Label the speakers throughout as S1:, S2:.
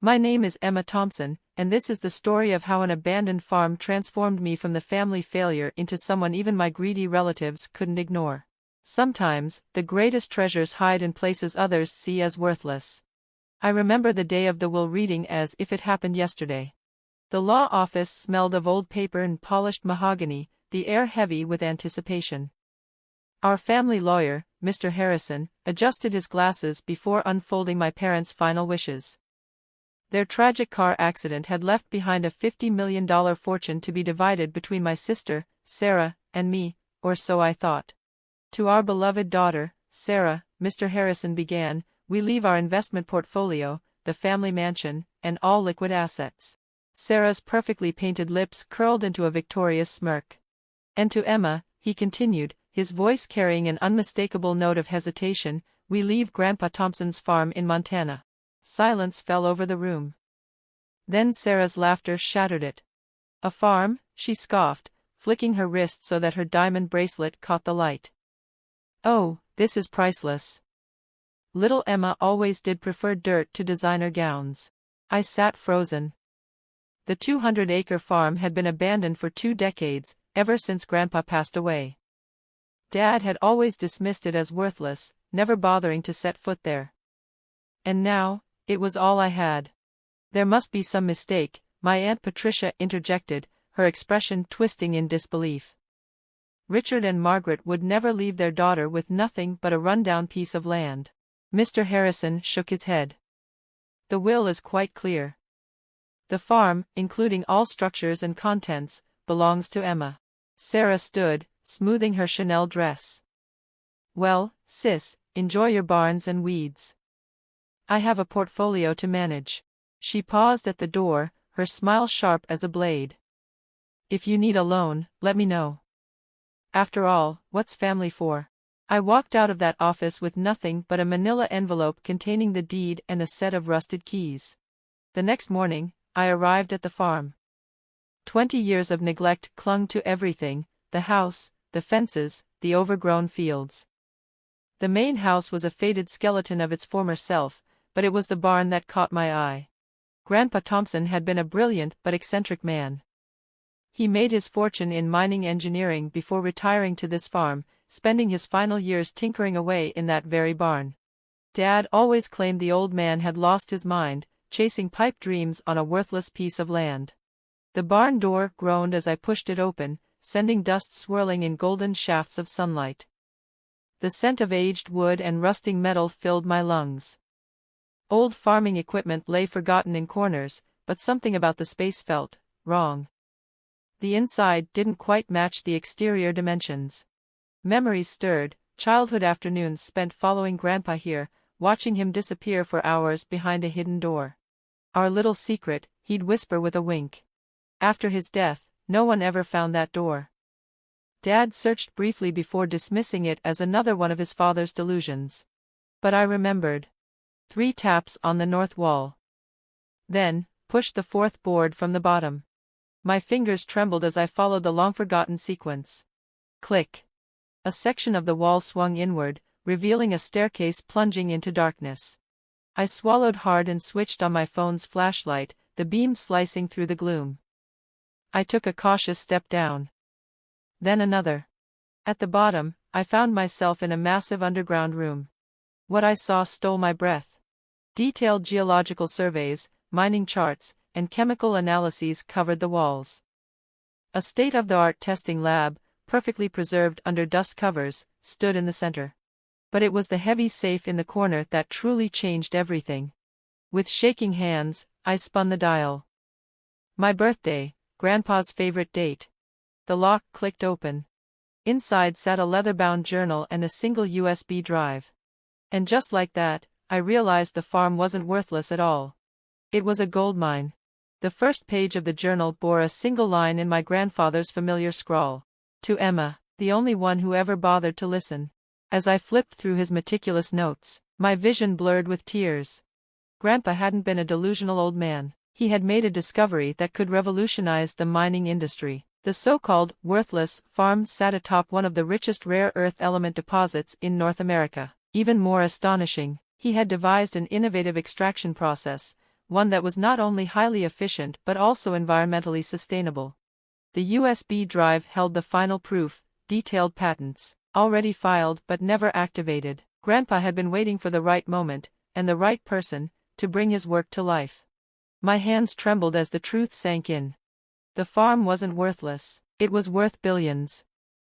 S1: My name is Emma Thompson, and this is the story of how an abandoned farm transformed me from the family failure into someone even my greedy relatives couldn't ignore. Sometimes, the greatest treasures hide in places others see as worthless. I remember the day of the will reading as if it happened yesterday. The law office smelled of old paper and polished mahogany, the air heavy with anticipation. Our family lawyer, Mr. Harrison, adjusted his glasses before unfolding my parents' final wishes. Their tragic car accident had left behind a $50 million fortune to be divided between my sister, Sarah, and me, or so I thought. To our beloved daughter, Sarah, Mr. Harrison began, we leave our investment portfolio, the family mansion, and all liquid assets. Sarah's perfectly painted lips curled into a victorious smirk. And to Emma, he continued, his voice carrying an unmistakable note of hesitation, we leave Grandpa Thompson's farm in Montana. Silence fell over the room. Then Sarah's laughter shattered it. A farm, she scoffed, flicking her wrist so that her diamond bracelet caught the light. Oh, this is priceless. Little Emma always did prefer dirt to designer gowns. I sat frozen. The 200-acre farm had been abandoned for 2 decades, ever since Grandpa passed away. Dad had always dismissed it as worthless, never bothering to set foot there. And now, it was all I had. There must be some mistake, my Aunt Patricia interjected, her expression twisting in disbelief. Richard and Margaret would never leave their daughter with nothing but a rundown piece of land. Mr. Harrison shook his head. The will is quite clear. The farm, including all structures and contents, belongs to Emma. Sarah stood, smoothing her Chanel dress. Well, sis, enjoy your barns and weeds. I have a portfolio to manage. She paused at the door, her smile sharp as a blade. If you need a loan, let me know. After all, what's family for? I walked out of that office with nothing but a manila envelope containing the deed and a set of rusted keys. The next morning, I arrived at the farm. 20 years of neglect clung to everything, the house, the fences, the overgrown fields. The main house was a faded skeleton of its former self, but it was the barn that caught my eye. Grandpa Thompson had been a brilliant but eccentric man. He made his fortune in mining engineering before retiring to this farm, spending his final years tinkering away in that very barn. Dad always claimed the old man had lost his mind, chasing pipe dreams on a worthless piece of land. The barn door groaned as I pushed it open, sending dust swirling in golden shafts of sunlight. The scent of aged wood and rusting metal filled my lungs. Old farming equipment lay forgotten in corners, but something about the space felt wrong. The inside didn't quite match the exterior dimensions. Memories stirred, childhood afternoons spent following Grandpa here, watching him disappear for hours behind a hidden door. Our little secret, he'd whisper with a wink. After his death, no one ever found that door. Dad searched briefly before dismissing it as another one of his father's delusions. But I remembered. 3 taps on the north wall. Then, pushed the 4th board from the bottom. My fingers trembled as I followed the long-forgotten sequence. Click. A section of the wall swung inward, revealing a staircase plunging into darkness. I swallowed hard and switched on my phone's flashlight, the beam slicing through the gloom. I took a cautious step down. Then another. At the bottom, I found myself in a massive underground room. What I saw stole my breath. Detailed geological surveys, mining charts, and chemical analyses covered the walls. A state-of-the-art testing lab, perfectly preserved under dust covers, stood in the center. But it was the heavy safe in the corner that truly changed everything. With shaking hands, I spun the dial. My birthday, Grandpa's favorite date. The lock clicked open. Inside sat a leather-bound journal and a single USB drive. And just like that, I realized the farm wasn't worthless at all. It was a goldmine. The first page of the journal bore a single line in my grandfather's familiar scrawl. To Emma, the only one who ever bothered to listen. As I flipped through his meticulous notes, my vision blurred with tears. Grandpa hadn't been a delusional old man. He had made a discovery that could revolutionize the mining industry. The so-called worthless farm sat atop one of the richest rare earth element deposits in North America. Even more astonishing, he had devised an innovative extraction process, one that was not only highly efficient but also environmentally sustainable. The USB drive held the final proof, detailed patents, already filed but never activated. Grandpa had been waiting for the right moment, and the right person, to bring his work to life. My hands trembled as the truth sank in. The farm wasn't worthless, it was worth billions.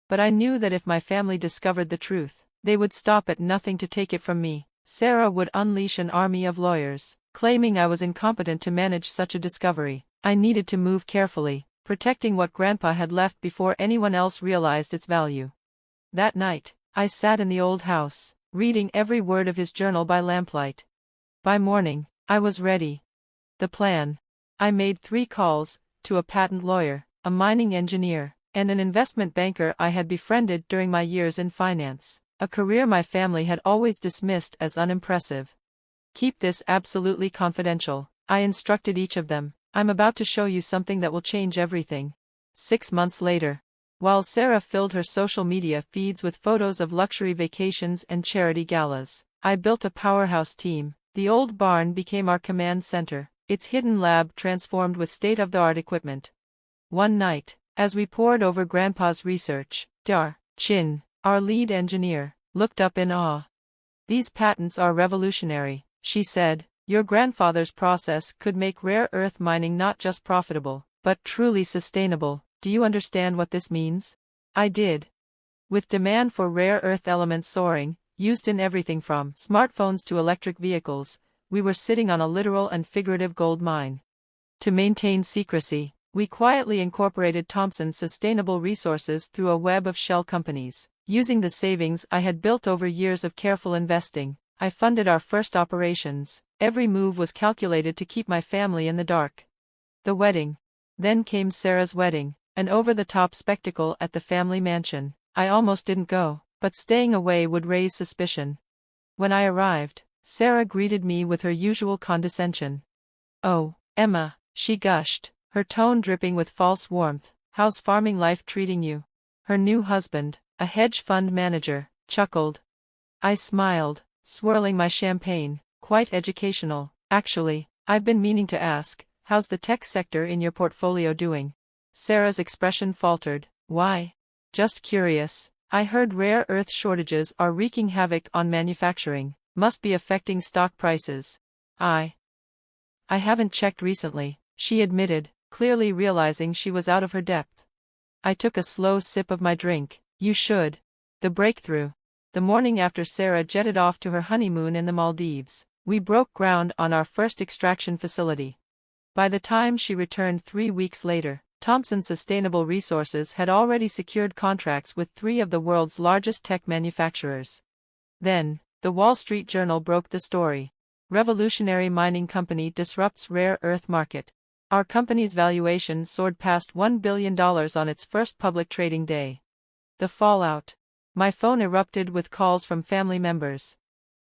S1: But I knew that if my family discovered the truth, they would stop at nothing to take it from me. Sarah would unleash an army of lawyers, claiming I was incompetent to manage such a discovery. I needed to move carefully, protecting what Grandpa had left before anyone else realized its value. That night, I sat in the old house, reading every word of his journal by lamplight. By morning, I was ready. The plan. I made 3 calls, to a patent lawyer, a mining engineer, and an investment banker I had befriended during my years in finance, a career my family had always dismissed as unimpressive. Keep this absolutely confidential, I instructed each of them. I'm about to show you something that will change everything. 6 months later, while Sarah filled her social media feeds with photos of luxury vacations and charity galas, I built a powerhouse team. The old barn became our command center, its hidden lab transformed with state-of-the-art equipment. One night, as we pored over Grandpa's research, Dar Chin, our lead engineer, looked up in awe. "These patents are revolutionary," she said. "Your grandfather's process could make rare earth mining not just profitable, but truly sustainable. Do you understand what this means?" I did. With demand for rare earth elements soaring, used in everything from smartphones to electric vehicles, we were sitting on a literal and figurative gold mine. To maintain secrecy, we quietly incorporated Thompson's sustainable resources through a web of shell companies. Using the savings I had built over years of careful investing, I funded our first operations. Every move was calculated to keep my family in the dark. The wedding. Then came Sarah's wedding, an over-the-top spectacle at the family mansion. I almost didn't go, but staying away would raise suspicion. When I arrived, Sarah greeted me with her usual condescension. "Oh, Emma," she gushed, her tone dripping with false warmth, "how's farming life treating you?" Her new husband, a hedge fund manager, chuckled. I smiled, swirling my champagne. "Quite educational, actually. I've been meaning to ask, how's the tech sector in your portfolio doing?" Sarah's expression faltered. "Why?" "Just curious. I heard rare earth shortages are wreaking havoc on manufacturing. Must be affecting stock prices." I haven't checked recently," she admitted, clearly realizing she was out of her depth. I took a slow sip of my drink. "You should." The breakthrough. The morning after Sarah jetted off to her honeymoon in the Maldives, we broke ground on our first extraction facility. By the time she returned 3 weeks later, Thompson Sustainable Resources had already secured contracts with 3 of the world's largest tech manufacturers. Then, the Wall Street Journal broke the story. "Revolutionary mining company disrupts rare earth market." Our company's valuation soared past $1 billion on its first public trading day. The fallout. My phone erupted with calls from family members.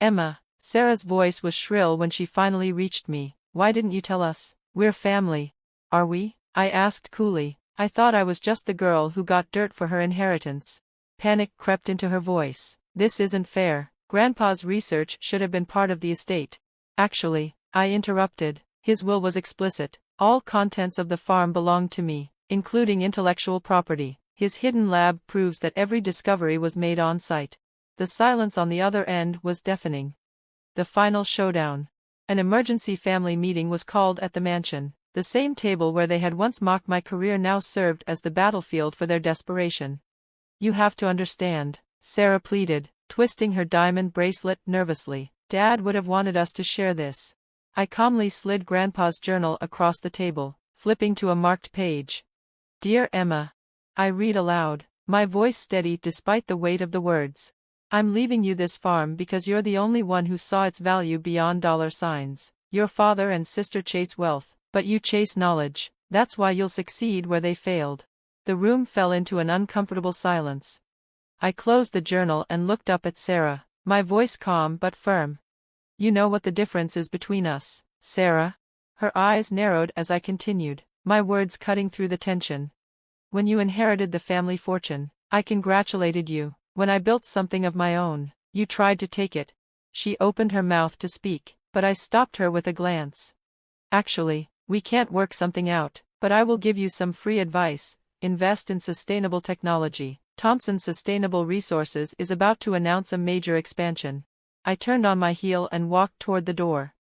S1: "Emma," Sarah's voice was shrill when she finally reached me, "why didn't you tell us? We're family." "Are we?" I asked coolly. I thought I was just the girl who got dirt for her inheritance. Panic crept into her voice. "This isn't fair. Grandpa's research should have been part of the estate." "Actually," I interrupted, "his will was explicit. All contents of the farm belonged to me, including intellectual property. His hidden lab proves that every discovery was made on site." The silence on the other end was deafening. The final showdown. An emergency family meeting was called at the mansion. The same table where they had once mocked my career now served as the battlefield for their desperation. "You have to understand," Sarah pleaded, twisting her diamond bracelet nervously. "Dad would have wanted us to share this." I calmly slid Grandpa's journal across the table, flipping to a marked page. "Dear Emma," I read aloud, my voice steady despite the weight of the words. "I'm leaving you this farm because you're the only one who saw its value beyond dollar signs. Your father and sister chase wealth, but you chase knowledge. That's why you'll succeed where they failed." The room fell into an uncomfortable silence. I closed the journal and looked up at Sarah, my voice calm but firm. "You know what the difference is between us, Sarah?" Her eyes narrowed as I continued, my words cutting through the tension. "When you inherited the family fortune, I congratulated you. When I built something of my own, you tried to take it." She opened her mouth to speak, but I stopped her with a glance. Actually, we can't work something out, but I will give you some free advice. Invest in sustainable technology. Thompson Sustainable Resources is about to announce a major expansion. I turned on my heel and walked toward the door.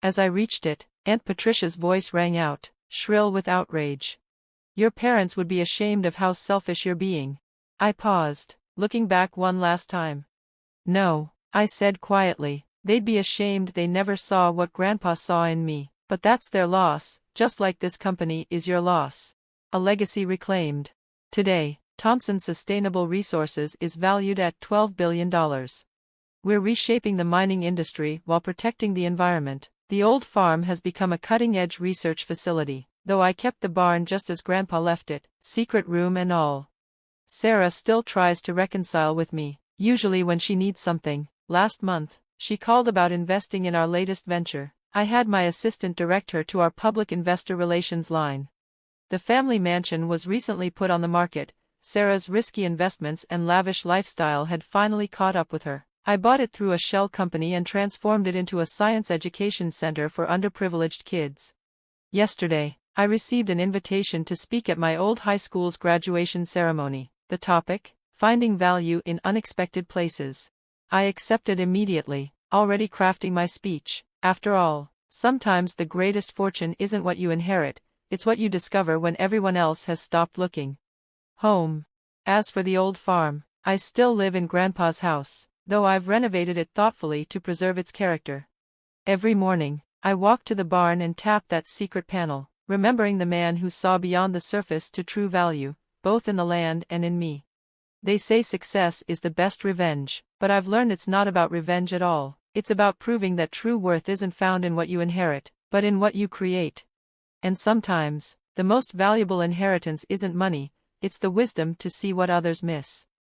S1: As I reached it, Aunt Patricia's voice rang out, shrill with outrage. Your parents would be ashamed of how selfish you're being. I paused, looking back one last time. No, I said quietly, they'd be ashamed they never saw what Grandpa saw in me, but that's their loss, just like this company is your loss. A legacy reclaimed. Today, Thompson Sustainable Resources is valued at $12 billion. We're reshaping the mining industry while protecting the environment. The old farm has become a cutting-edge research facility, though I kept the barn just as Grandpa left it, secret room and all. Sarah still tries to reconcile with me, usually when she needs something. Last month, she called about investing in our latest venture. I had my assistant direct her to our public investor relations line. The family mansion was recently put on the market. Sarah's risky investments and lavish lifestyle had finally caught up with her. I bought it through a shell company and transformed it into a science education center for underprivileged kids. Yesterday, I received an invitation to speak at my old high school's graduation ceremony. The topic: finding value in unexpected places. I accepted immediately, already crafting my speech. After all, sometimes the greatest fortune isn't what you inherit, it's what you discover when everyone else has stopped looking. Home. As for the old farm, I still live in Grandpa's house, though I've renovated it thoughtfully to preserve its character. Every morning, I walk to the barn and tap that secret panel, remembering the man who saw beyond the surface to true value, both in the land and in me. They say success is the best revenge, but I've learned it's not about revenge at all. It's about proving that true worth isn't found in what you inherit, but in what you create. And sometimes, the most valuable inheritance isn't money, it's the wisdom to see what others miss.